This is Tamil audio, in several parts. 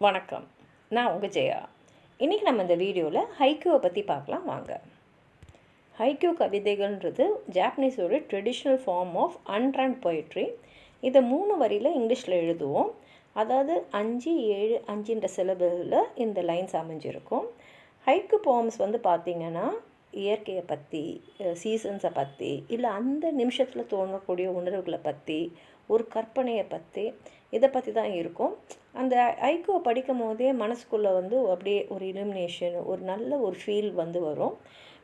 வணக்கம், நான் உங்கள் ஜெயா. இன்றைக்கி நம்ம இந்த வீடியோவில் ஹைக்கூவை பற்றி பார்க்கலாம் வாங்க. ஹைக்கூ கவிதைகள்ன்றது ஜாப்பனீஸோட traditional form of unrhymed poetry. இதை 3 வரியில் இங்கிலீஷில் எழுதுவோம். அதாவது 5, 7, 5ன்ற சிலபிளில் இந்த லைன்ஸ் அமைஞ்சிருக்கும். ஹைக்கூ போம்ஸ் பார்த்திங்கன்னா இயற்கையை பற்றி, சீசன்ஸை பற்றி, இல்லை அந்த நிமிஷத்தில் தோணக்கூடிய உணர்வுகளை பற்றி, ஒரு கற்பனையை பற்றி, இதை பற்றி தான் இருக்கும். அந்த ஹைக்கூவை படிக்கும் போதே மனசுக்குள்ளே அப்படியே ஒரு இலுமினேஷன், ஒரு நல்ல ஒரு ஃபீல் வரும்.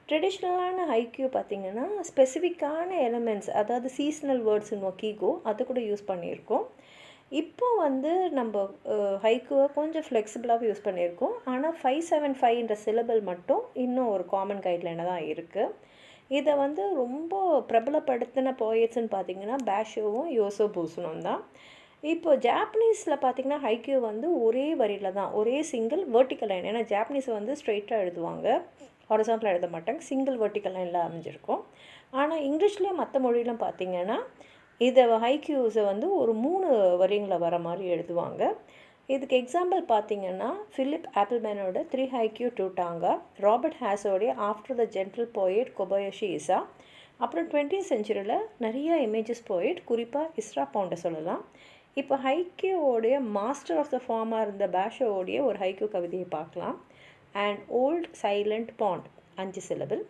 ட்ரெடிஷ்னலான ஹைக்கூ பார்த்திங்கன்னா ஸ்பெசிஃபிக்கான எலிமெண்ட்ஸ், அதாவது சீசனல் வேர்ட்ஸ் கீகோ அது கூட யூஸ் பண்ணியிருக்கோம். இப்போ நம்ம ஹைக்கூவை கொஞ்சம் ஃப்ளெக்சிபிளாக யூஸ் பண்ணியிருக்கோம். ஆனால் 575ன்ற சிலபிள் மட்டும் இன்னும் ஒரு காமன் கைட்லைனாக தான் இருக்குது. இதை ரொம்ப பிரபலப்படுத்தின போயட்ஸ்ன்னு பார்த்திங்கன்னா பாஷோவும் யோசோபூசனும் தான். இப்போ ஜாப்பனீஸில் பார்த்திங்கன்னா ஹைக்கூ ஒரே வரியில் தான், ஒரே சிங்கிள் வெர்டிக்கல் லைன். ஏன்னா ஜாப்பனீஸ் ஸ்ட்ரெயிட்டாக எழுதுவாங்க, ஹாரிசான்டலாக எழுத மாட்டாங்க, சிங்கிள் வெர்டிக்கல் லைனில் அமைஞ்சிருக்கும். ஆனால் இங்கிலீஷ்லேயும் மற்ற மொழியிலும் பார்த்திங்கன்னா இதை ஹைக்கூஸை ஒரு 3 வரிங்களில் வர மாதிரி எழுதுவாங்க. இதுக்கு எக்ஸாம்பிள் பார்த்திங்கன்னா ஃபிலிப் ஆப்பிள்மேனோட 3 ஹைக்கூ 2 டாங்கா, ராபர்ட் ஹாஸோடைய after the gentle poet Kobayashi Issa, அப்புறம் 20th செஞ்சுரியில் நிறைய இமேஜஸ் போயட், குறிப்பாக இஸ்ரா பவுண்டை சொல்லலாம். இப்போ ஹைக்கூவோடைய மாஸ்டர் ஆஃப் த ஃபார்மாக இருந்த பாஷோவோடைய ஒரு ஹைக்கூ கவிதையை பார்க்கலாம். And old silent pond 5 syllable,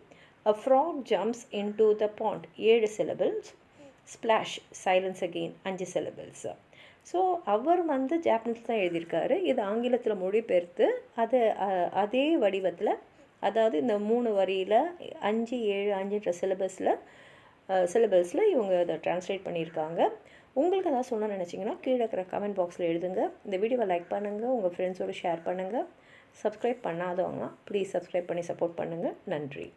a frog jumps into the pond 7 syllables, splash silence again 5 syllables. So அவர் ஜாப்பனீஸ் தான் எழுதியிருக்காரு. இது ஆங்கிலத்தில் மொழிபெயர்த்து அதே வடிவத்தில், அதாவது இந்த 3 வரியில் 5, 7, 5ன்ற சிலபஸில் இவங்க அதை ட்ரான்ஸ்லேட் பண்ணியிருக்காங்க. உங்களுக்கு எதாவது சொல்ல நினச்சிங்கன்னா கீழே இருக்கிற கமெண்ட் பாக்ஸில் எழுதுங்க. இந்த வீடியோவை லைக் பண்ணுங்கள், உங்கள் ஃப்ரெண்ட்ஸோடு ஷேர் பண்ணுங்கள். சப்ஸ்கிரைப் பண்ணாதவங்க ப்ளீஸ் சப்ஸ்கிரைப் பண்ணி சப்போர்ட் பண்ணுங்கள். நன்றி.